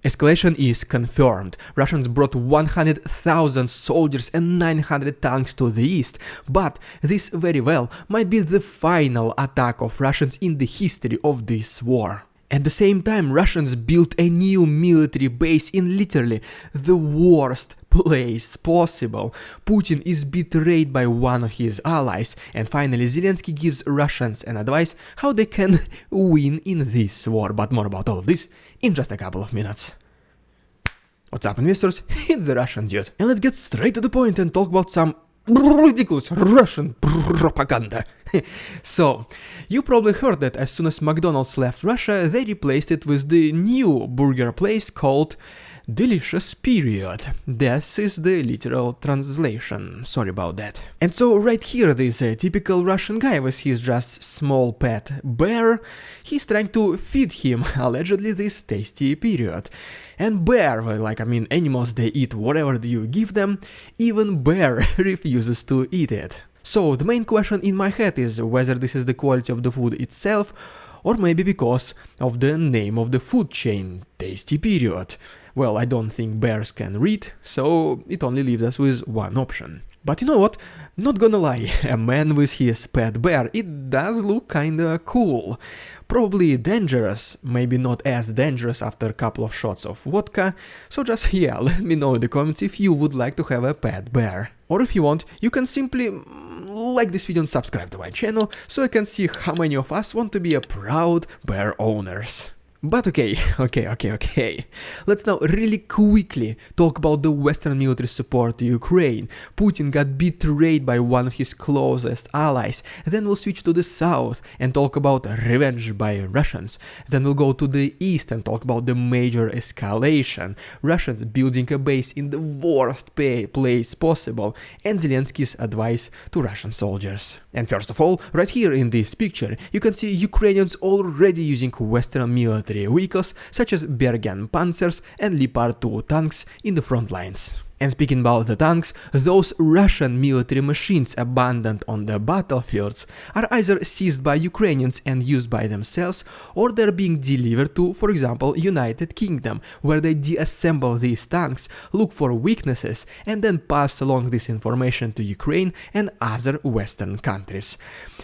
Escalation is confirmed. Russians brought 100,000 soldiers and 900 tanks to the east, but this very well might be the final attack of Russians in the history of this war. At the same time, Russians built a new military base in literally the worst place possible. Putin is betrayed by one of his allies, and finally Zelensky gives Russians an advice how they can win in this war. But more about all of this in just a couple of minutes. What's up, investors? It's the Russian dude. And let's get straight to the point and talk about some ridiculous Russian propaganda. So, you probably heard that as soon as McDonald's left Russia, they replaced it with the new burger place called Delicious Period. This is the literal translation, sorry about that. And so right here this typical Russian guy with his just small pet bear, he's trying to feed him allegedly this tasty period. And bear, well, animals, they eat whatever you give them, even bear refuses to eat it. So the main question in my head is whether this is the quality of the food itself, or maybe because of the name of the food chain, Tasty Period. Well, I don't think bears can read, so it only leaves us with one option. But you know what? Not gonna lie, a man with his pet bear, it does look kinda cool. Probably dangerous, maybe not as dangerous after a couple of shots of vodka, so just let me know in the comments if you would like to have a pet bear. Or if you want, you can simply like this video and subscribe to my channel, so I can see how many of us want to be a proud bear owners. But okay. Let's now really quickly talk about the Western military support to Ukraine. Putin got betrayed by one of his closest allies. Then we'll switch to the south and talk about revenge by Russians. Then we'll go to the east and talk about the major escalation. Russians building a base in the worst place possible, and Zelensky's advice to Russian soldiers. And first of all, right here in this picture, you can see Ukrainians already using Western military vehicles such as Bergen Panzers and Leopard 2 tanks in the front lines. And speaking about the tanks, those Russian military machines abandoned on the battlefields are either seized by Ukrainians and used by themselves, or they're being delivered to, for example, United Kingdom, where they deassemble these tanks, look for weaknesses, and then pass along this information to Ukraine and other Western countries.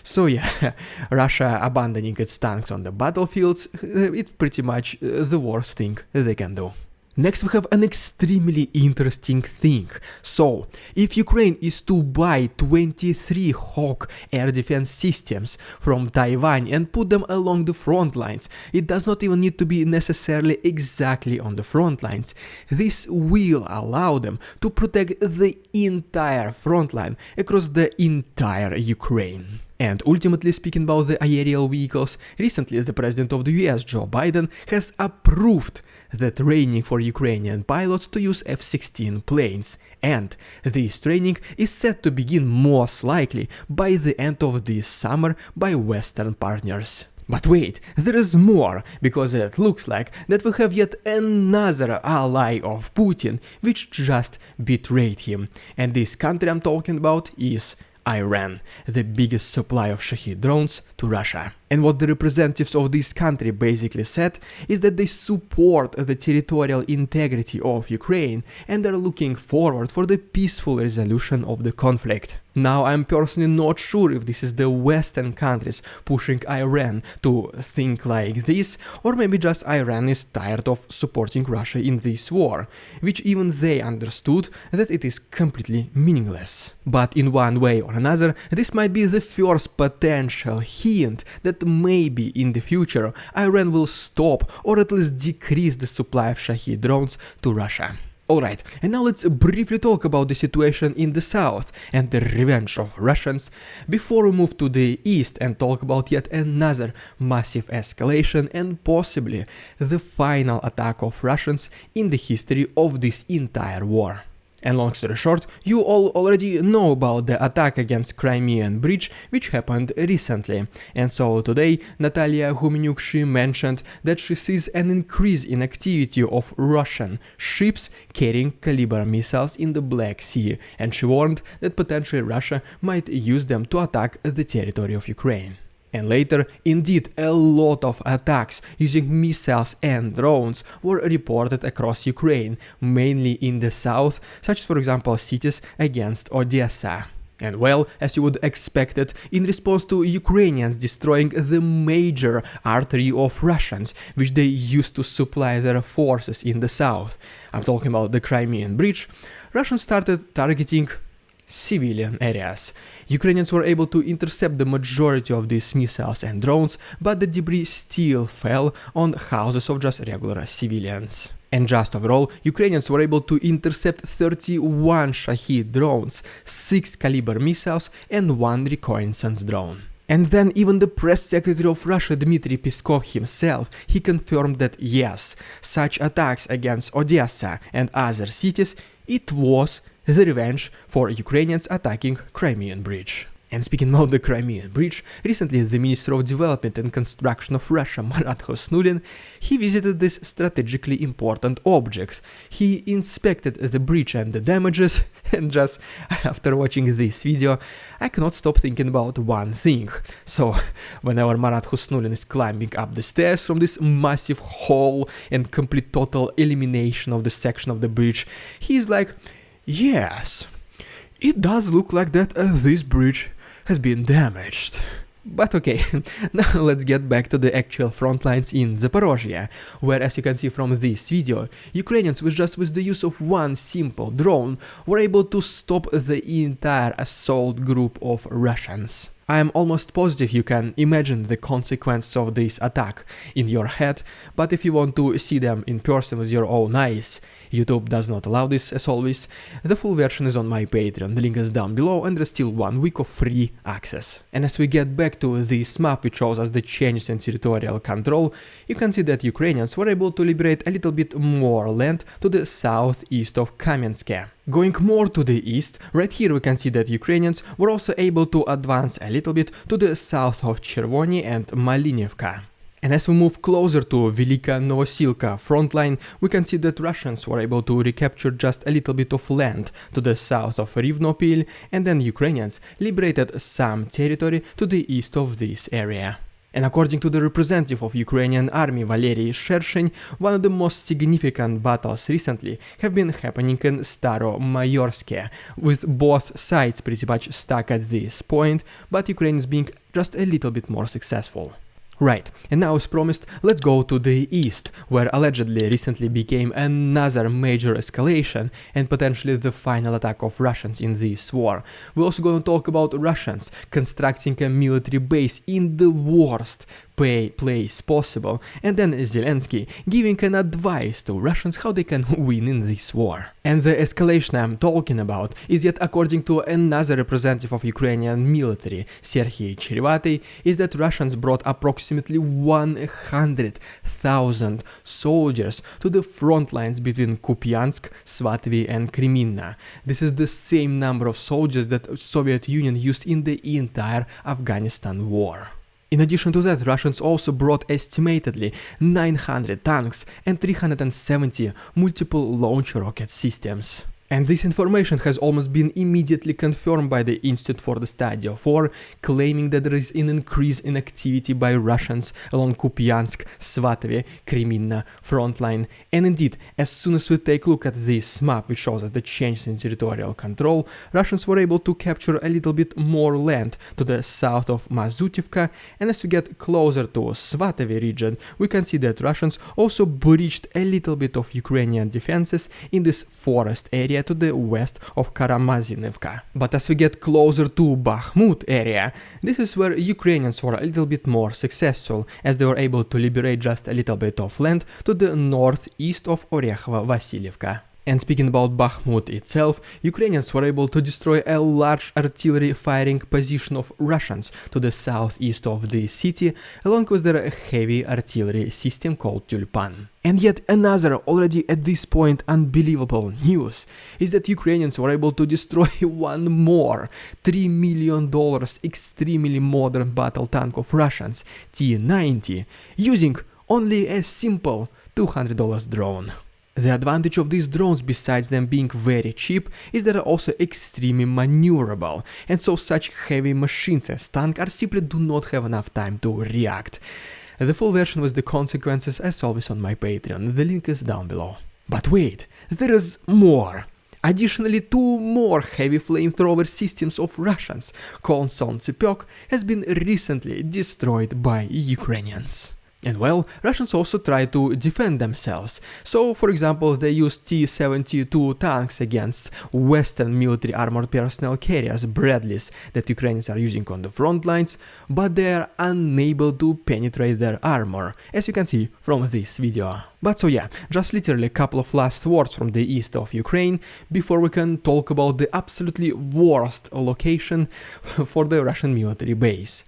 So yeah, Russia abandoning its tanks on the battlefields, it's pretty much the worst thing they can do. Next we have an extremely interesting thing. So, if Ukraine is to buy 23 Hawk air defense systems from Taiwan and put them along the front lines, it does not even need to be necessarily exactly on the front lines. This will allow them to protect the entire front line across the entire Ukraine. And ultimately speaking about the aerial vehicles, recently the president of the US, Joe Biden, has approved the training for Ukrainian pilots to use F-16 planes. And this training is set to begin most likely by the end of this summer by Western partners. But wait, there is more, because it looks like that we have yet another ally of Putin, which just betrayed him. And this country I'm talking about is Iran, the biggest supply of Shahed drones to Russia. And what the representatives of this country basically said is that they support the territorial integrity of Ukraine and are looking forward for the peaceful resolution of the conflict. Now, I'm personally not sure if this is the Western countries pushing Iran to think like this, or maybe just Iran is tired of supporting Russia in this war, which even they understood that it is completely meaningless. But in one way or another, this might be the first potential hint that maybe in the future Iran will stop or at least decrease the supply of Shahed drones to Russia. Alright, and now let's briefly talk about the situation in the south and the revenge of Russians before we move to the east and talk about yet another massive escalation and possibly the final attack of Russians in the history of this entire war. And long story short, you all already know about the attack against Crimean Bridge, which happened recently. And so today, Natalia Humenyuk, she mentioned that she sees an increase in activity of Russian ships carrying caliber missiles in the Black Sea, and she warned that potentially Russia might use them to attack the territory of Ukraine. And later, indeed, a lot of attacks using missiles and drones were reported across Ukraine, mainly in the south, such as for example cities against Odessa. And well, as you would expect it, in response to Ukrainians destroying the major artery of Russians, which they used to supply their forces in the south, I'm talking about the Crimean Bridge, Russians started targeting civilian areas. Ukrainians were able to intercept the majority of these missiles and drones, but the debris still fell on houses of just regular civilians. And just overall, Ukrainians were able to intercept 31 Shahed drones, 6 caliber missiles and 1 reconnaissance drone. And then even the press secretary of Russia, Dmitry Peskov himself, he confirmed that yes, such attacks against Odessa and other cities, it was the revenge for Ukrainians attacking Crimean Bridge. And speaking about the Crimean Bridge, recently the Minister of Development and Construction of Russia, Marat Husnulin, he visited this strategically important object. He inspected the bridge and the damages, and just after watching this video, I cannot stop thinking about one thing. So, whenever Marat Husnulin is climbing up the stairs from this massive hole and complete total elimination of the section of the bridge, he's like, yes, it does look like that this bridge has been damaged. But okay, now let's get back to the actual front lines in Zaporozhye, where, as you can see from this video, Ukrainians with the use of one simple drone were able to stop the entire assault group of Russians. I am almost positive you can imagine the consequences of this attack in your head, but if you want to see them in person with your own eyes, YouTube does not allow this as always, the full version is on my Patreon, the link is down below and there's still 1 week of free access. And as we get back to this map which shows us the changes in territorial control, you can see that Ukrainians were able to liberate a little bit more land to the southeast of Kamensk. Going more to the east, right here we can see that Ukrainians were also able to advance a little bit to the south of Chervony and Malinivka. And as we move closer to Velika Novosilka frontline, we can see that Russians were able to recapture just a little bit of land to the south of Rivnopil, and then Ukrainians liberated some territory to the east of this area. And according to the representative of Ukrainian army Valery Shershin, one of the most significant battles recently have been happening in Staromayorsk, with both sides pretty much stuck at this point, but Ukraine is being just a little bit more successful. Right, and now as promised, let's go to the east, where allegedly recently became another major escalation and potentially the final attack of Russians in this war. We're also going to talk about Russians constructing a military base in the worst place possible, and then Zelensky giving an advice to Russians how they can win in this war. And the escalation I'm talking about is yet, according to another representative of Ukrainian military, Serhiy Cherevatый, is that Russians brought approximately 100,000 soldiers to the front lines between Kupiansk, Svatove and Kreminna. This is the same number of soldiers that Soviet Union used in the entire Afghanistan war. In addition to that, Russians also brought estimatedly 900 tanks and 370 multiple launch rocket systems. And this information has almost been immediately confirmed by the Institute for the Study of War, claiming that there is an increase in activity by Russians along Kupiansk, Svatove, Kreminna frontline. And indeed, as soon as we take a look at this map which shows us the changes in territorial control, Russians were able to capture a little bit more land to the south of Mazutivka, and as we get closer to Svatove region, we can see that Russians also breached a little bit of Ukrainian defenses in this forest area to the west of Karamazinivka. But as we get closer to Bakhmut area, this is where Ukrainians were a little bit more successful, as they were able to liberate just a little bit of land to the northeast of Orekhovo-Vasilievka. And speaking about Bakhmut itself, Ukrainians were able to destroy a large artillery firing position of Russians to the southeast of the city, along with their heavy artillery system called Tulpan. And yet another, already at this point unbelievable news, is that Ukrainians were able to destroy one more $3 million extremely modern battle tank of Russians, T-90, using only a simple $200 drone. The advantage of these drones, besides them being very cheap, is that they're also extremely maneuverable, and so such heavy machines as tank are simply do not have enough time to react. The full version with the consequences as always on my Patreon, the link is down below. But wait, there is more! Additionally, 2 more heavy flamethrower systems of Russians, called Солнцепёк, has been recently destroyed by Ukrainians. And well, Russians also try to defend themselves. So, for example, they use T-72 tanks against Western military armored personnel carriers, Bradleys, that Ukrainians are using on the front lines, but they are unable to penetrate their armor, as you can see from this video. But so yeah, just literally a couple of last words from the east of Ukraine before we can talk about the absolutely worst location for the Russian military base.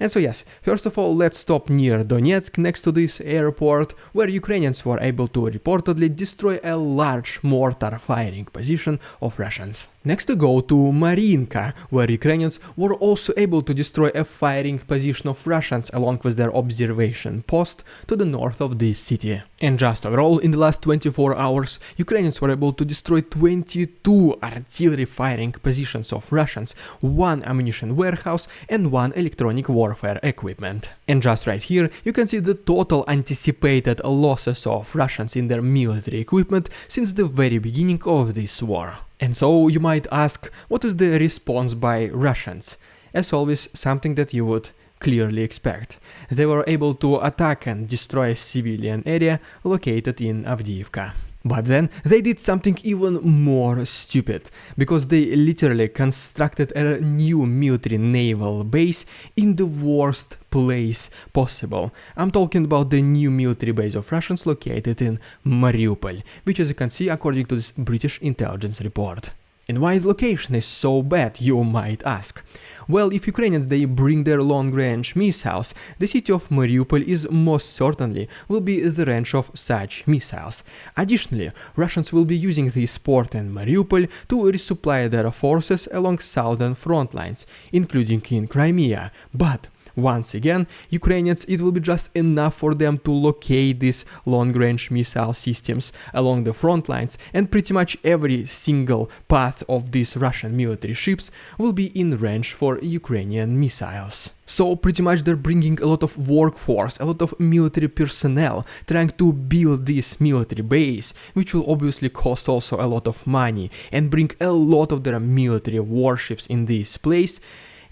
And so yes, first of all, let's stop near Donetsk next to this airport, where Ukrainians were able to reportedly destroy a large mortar firing position of Russians. Next to go to Marinka, where Ukrainians were also able to destroy a firing position of Russians along with their observation post to the north of this city. And just overall, in the last 24 hours, Ukrainians were able to destroy 22 artillery firing positions of Russians, 1 ammunition warehouse and 1 electronic warfare equipment. And just right here, you can see the total anticipated losses of Russians in their military equipment since the very beginning of this war. And so you might ask, what is the response by Russians? As always, something that you would clearly expect. They were able to attack and destroy a civilian area located in Avdiivka. But then they did something even more stupid, because they literally constructed a new military naval base in the worst place possible. I'm talking about the new military base of Russians located in Mariupol, which, as you can see, according to this British intelligence report. And why the location is so bad, you might ask? Well, if Ukrainians they bring their long-range missiles, the city of Mariupol is most certainly will be the range of such missiles. Additionally, Russians will be using this port in Mariupol to resupply their forces along southern front lines, including in Crimea. But once again, Ukrainians, it will be just enough for them to locate these long-range missile systems along the front lines, and pretty much every single path of these Russian military ships will be in range for Ukrainian missiles. So pretty much they're bringing a lot of workforce, a lot of military personnel, trying to build this military base, which will obviously cost also a lot of money, and bring a lot of their military warships in this place.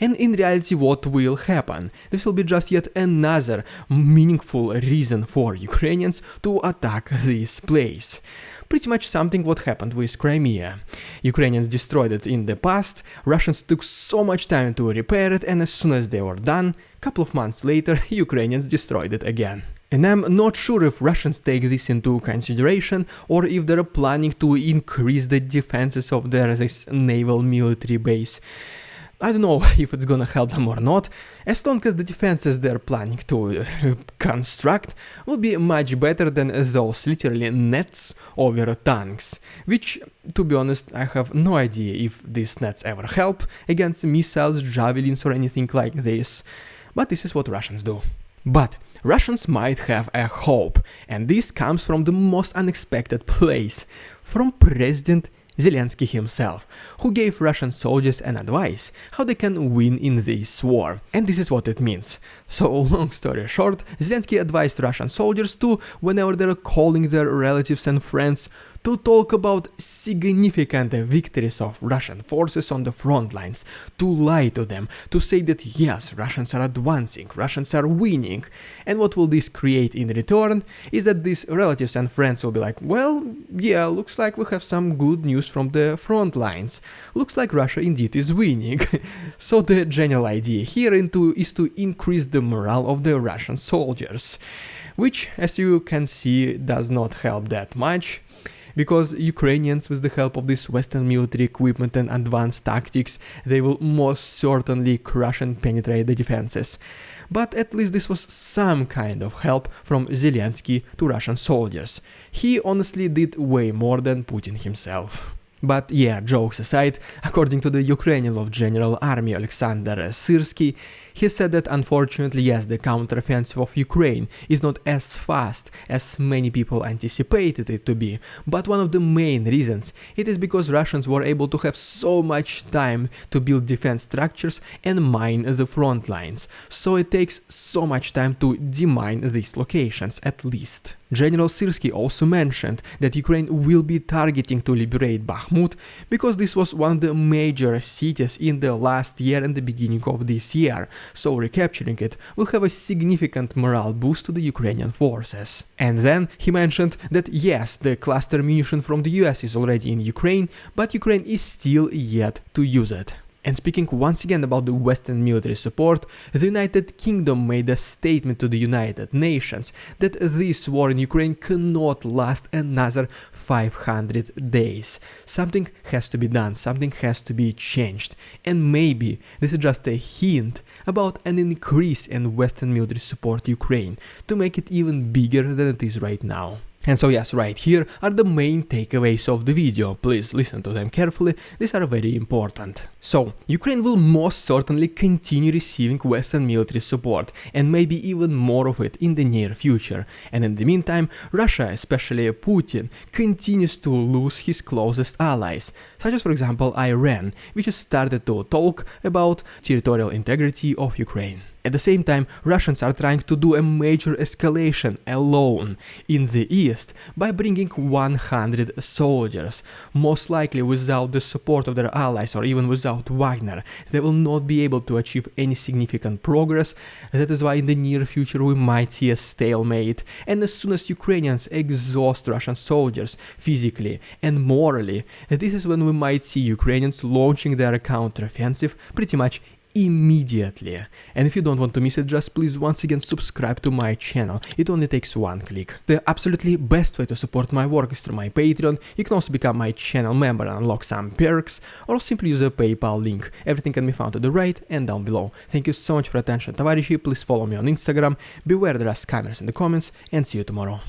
And in reality, what will happen? This will be just yet another meaningful reason for Ukrainians to attack this place. Pretty much something what happened with Crimea. Ukrainians destroyed it in the past, Russians took so much time to repair it, and as soon as they were done, a couple of months later, Ukrainians destroyed it again. And I'm not sure if Russians take this into consideration, or if they're planning to increase the defenses of this naval military base. I don't know if it's gonna help them or not, as long as the defenses they're planning to construct will be much better than those literally nets over tanks, which, to be honest, I have no idea if these nets ever help against missiles, javelins or anything like this, but this is what Russians do. But Russians might have a hope, and this comes from the most unexpected place, from President Zelensky himself, who gave Russian soldiers an advice how they can win in this war. And this is what it means. So, long story short, Zelensky advised Russian soldiers to, whenever they're calling their relatives and friends, to talk about significant victories of Russian forces on the front lines, to lie to them, to say that yes, Russians are advancing, Russians are winning. And what will this create in return is that these relatives and friends will be like, well, yeah, looks like we have some good news from the front lines. Looks like Russia indeed is winning. So the general idea here is to increase the morale of the Russian soldiers, which, as you can see, does not help that much. Because Ukrainians, with the help of this Western military equipment and advanced tactics, they will most certainly crush and penetrate the defenses. But at least this was some kind of help from Zelensky to Russian soldiers. He honestly did way more than Putin himself. But yeah, jokes aside, according to the Ukrainian Love General Army Alexander Syrsky, he said that unfortunately yes, the counteroffensive of Ukraine is not as fast as many people anticipated it to be, but one of the main reasons it is because Russians were able to have so much time to build defense structures and mine the front lines, so it takes so much time to demine these locations at least. General Syrsky also mentioned that Ukraine will be targeting to liberate Bakhmut because this was one of the major cities in the last year and the beginning of this year, so recapturing it will have a significant morale boost to the Ukrainian forces. And then he mentioned that yes, the cluster munition from the US is already in Ukraine, but Ukraine is still yet to use it. And speaking once again about the Western military support, the United Kingdom made a statement to the United Nations that this war in Ukraine cannot last another 500 days. Something has to be done, something has to be changed. And maybe this is just a hint about an increase in Western military support to Ukraine to make it even bigger than it is right now. And so yes, right here are the main takeaways of the video, please listen to them carefully, these are very important. So, Ukraine will most certainly continue receiving Western military support, and maybe even more of it in the near future, and in the meantime, Russia, especially Putin, continues to lose his closest allies, such as for example Iran, which has started to talk about territorial integrity of Ukraine. At the same time, Russians are trying to do a major escalation alone in the east by bringing 100 soldiers. Most likely without the support of their allies or even without Wagner, they will not be able to achieve any significant progress. That is why in the near future we might see a stalemate, and as soon as Ukrainians exhaust Russian soldiers physically and morally, this is when we might see Ukrainians launching their counteroffensive pretty much immediately. And if you don't want to miss it, just please once again subscribe to my channel, it only takes one click. The absolutely best way to support my work is through my Patreon. You can also become my channel member and unlock some perks, or simply use a PayPal link. Everything can be found to the right and down below. Thank you so much for attention, товарищи, please follow me on Instagram, beware there are scammers in the comments, and see you tomorrow.